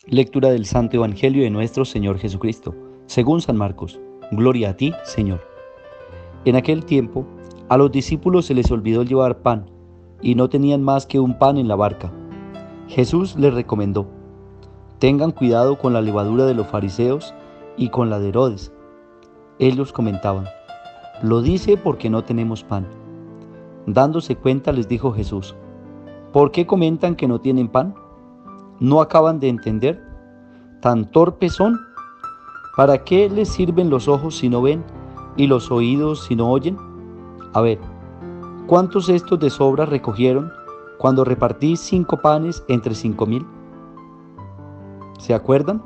Lectura del Santo Evangelio de nuestro Señor Jesucristo, según San Marcos. Gloria a ti, Señor. En aquel tiempo, a los discípulos se les olvidó llevar pan, y no tenían más que un pan en la barca. Jesús les recomendó: tengan cuidado con la levadura de los fariseos y con la de Herodes. Ellos comentaban: lo dice porque no tenemos pan. Dándose cuenta les dijo Jesús: ¿por qué comentan que no tienen pan? ¿No acaban de entender? ¿Tan torpes son? ¿Para qué les sirven los ojos si no ven y los oídos si no oyen? A ver, ¿cuántos cestos de sobra recogieron cuando repartí 5 panes entre 5,000? ¿Se acuerdan?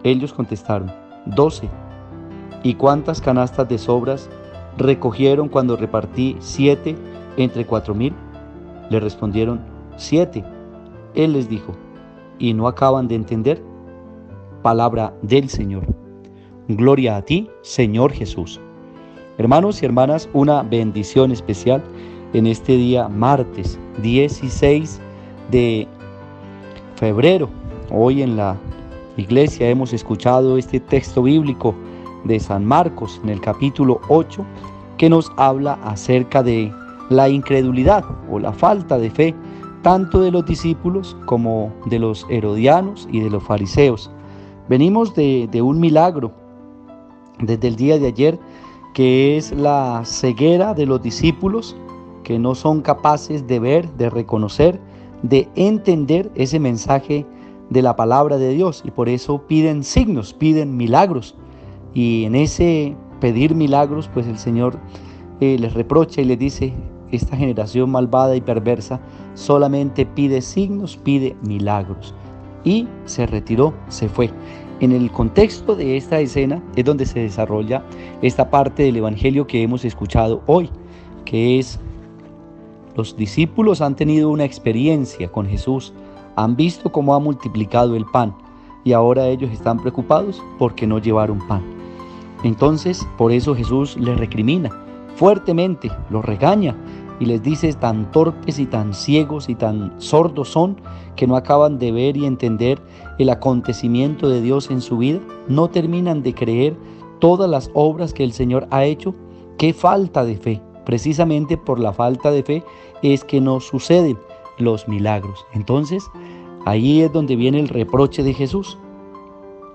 Ellos contestaron: 12. ¿Y cuántas canastas de sobras recogieron cuando repartí 7 entre 4,000? Le respondieron: 7. Él les dijo: ¿y no acaban de entender? Palabra del Señor. Gloria a ti, Señor Jesús. Hermanos y hermanas, una bendición especial en este día martes 16 de febrero. Hoy en la iglesia hemos escuchado este texto bíblico de San Marcos en el capítulo 8 que nos habla acerca de la incredulidad o la falta de fe tanto de los discípulos como de los herodianos y de los fariseos. Venimos de un milagro desde el día de ayer, que es la ceguera de los discípulos, que no son capaces de ver, de reconocer, de entender ese mensaje de la palabra de Dios, y por eso piden signos, piden milagros. Y en ese pedir milagros, pues el Señor les reprocha y les dice: esta generación malvada y perversa solamente pide signos, pide milagros. Y se retiró, se fue. En el contexto de esta escena es donde se desarrolla esta parte del Evangelio que hemos escuchado hoy, que es: los discípulos han tenido una experiencia con Jesús, han visto cómo ha multiplicado el pan, y ahora ellos están preocupados porque no llevaron pan. Entonces, por eso Jesús les recrimina fuertemente, los regaña y les dice: tan torpes y tan ciegos y tan sordos son que no acaban de ver y entender el acontecimiento de Dios en su vida, no terminan de creer todas las obras que el Señor ha hecho. ¡Qué falta de fe! Precisamente por la falta de fe es que no suceden los milagros. Entonces, ahí es donde viene el reproche de Jesús.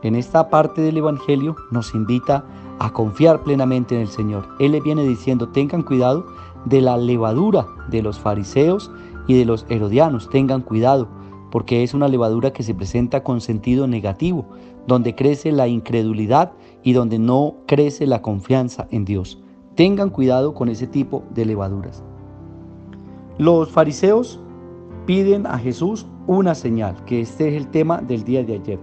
En esta parte del Evangelio nos invita a confiar plenamente en el Señor. Él le viene diciendo: tengan cuidado de la levadura de los fariseos y de los herodianos. Tengan cuidado, porque es una levadura que se presenta con sentido negativo, donde crece la incredulidad y donde no crece la confianza en Dios. Tengan cuidado con ese tipo de levaduras. Los fariseos piden a Jesús una señal, que este es el tema del día de ayer.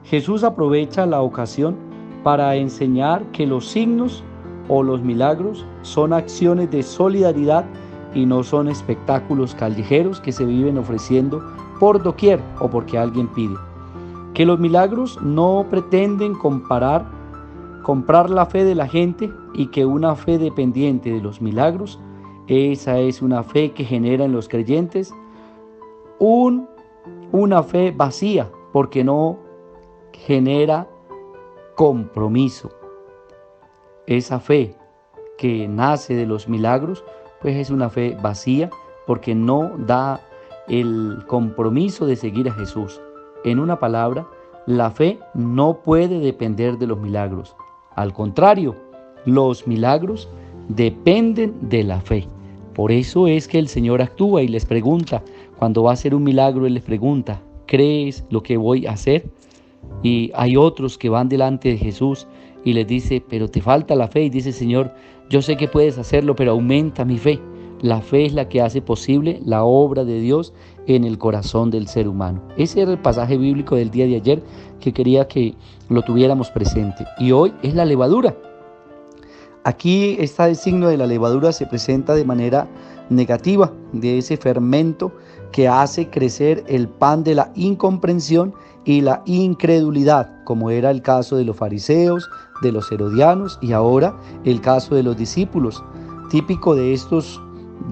Jesús aprovecha la ocasión para enseñar que los signos o los milagros son acciones de solidaridad y no son espectáculos callejeros que se viven ofreciendo por doquier o porque alguien pide. Que los milagros no pretenden comprar la fe de la gente, y que una fe dependiente de los milagros, esa es una fe que genera en los creyentes una fe vacía, porque no genera compromiso. Esa fe que nace de los milagros, pues es una fe vacía, porque no da el compromiso de seguir a Jesús. En una palabra, la fe no puede depender de los milagros. Al contrario, los milagros dependen de la fe. Por eso es que el Señor actúa y les pregunta, cuando va a hacer un milagro, Él les pregunta: ¿crees lo que voy a hacer? Y hay otros que van delante de Jesús y les dice: pero te falta la fe. Y dice: Señor, yo sé que puedes hacerlo, pero aumenta mi fe. La fe es la que hace posible la obra de Dios en el corazón del ser humano. Ese era el pasaje bíblico del día de ayer que quería que lo tuviéramos presente. Y hoy es la levadura. Aquí está el signo de la levadura, se presenta de manera negativa, de ese fermento que hace crecer el pan de la incomprensión y la incredulidad, como era el caso de los fariseos, de los herodianos y ahora el caso de los discípulos, típico de estos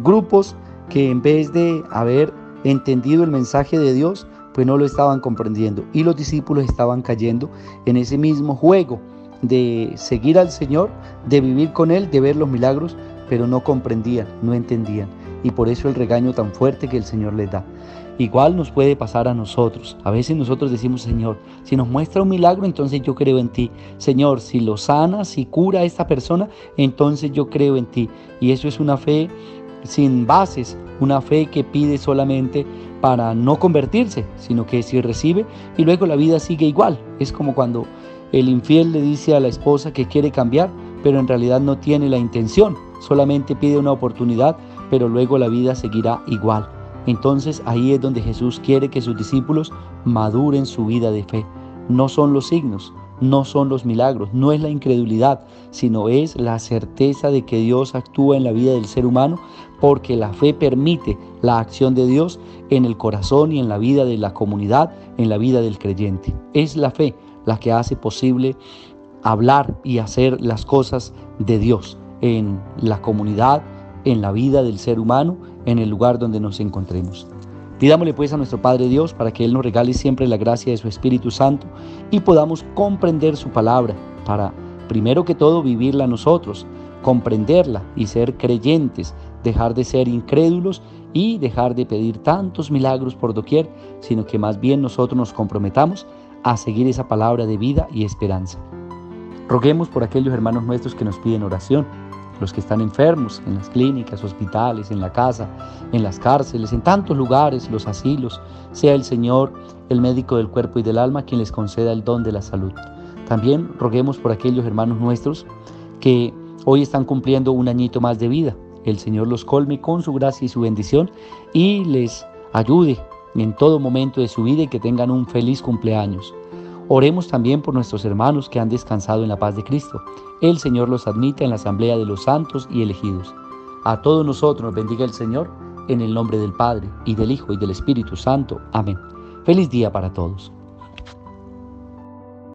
grupos que en vez de haber entendido el mensaje de Dios, pues no lo estaban comprendiendo. Y los discípulos estaban cayendo en ese mismo juego de seguir al Señor, de vivir con Él, de ver los milagros, pero no comprendían, no entendían. Y por eso el regaño tan fuerte que el Señor les da. Igual nos puede pasar a nosotros. A veces nosotros decimos: Señor, si nos muestra un milagro, entonces yo creo en ti. Señor, si lo sana, si cura a esta persona, entonces yo creo en ti. Y eso es una fe sin bases, una fe que pide solamente para no convertirse, sino que si recibe y luego la vida sigue igual. Es como cuando el infiel le dice a la esposa que quiere cambiar, pero en realidad no tiene la intención, solamente pide una oportunidad, pero luego la vida seguirá igual. Entonces ahí es donde Jesús quiere que sus discípulos maduren su vida de fe. No son los signos, no son los milagros, no es la incredulidad, sino es la certeza de que Dios actúa en la vida del ser humano, porque la fe permite la acción de Dios en el corazón y en la vida de la comunidad, en la vida del creyente. Es la fe la que hace posible hablar y hacer las cosas de Dios en la comunidad, en la vida del ser humano, en el lugar donde nos encontremos. Pidámosle pues a nuestro Padre Dios para que Él nos regale siempre la gracia de su Espíritu Santo y podamos comprender su palabra para, primero que todo, vivirla nosotros, comprenderla y ser creyentes, dejar de ser incrédulos y dejar de pedir tantos milagros por doquier, sino que más bien nosotros nos comprometamos a seguir esa palabra de vida y esperanza. Roguemos por aquellos hermanos nuestros que nos piden oración, los que están enfermos en las clínicas, hospitales, en la casa, en las cárceles, en tantos lugares, los asilos. Sea el Señor, el médico del cuerpo y del alma, quien les conceda el don de la salud. También roguemos por aquellos hermanos nuestros que hoy están cumpliendo un añito más de vida. El Señor los colme con su gracia y su bendición y les ayude en todo momento de su vida y que tengan un feliz cumpleaños. Oremos también por nuestros hermanos que han descansado en la paz de Cristo. El Señor los admita en la asamblea de los santos y elegidos. A todos nosotros nos bendiga el Señor, en el nombre del Padre, y del Hijo, y del Espíritu Santo. Amén. Feliz día para todos.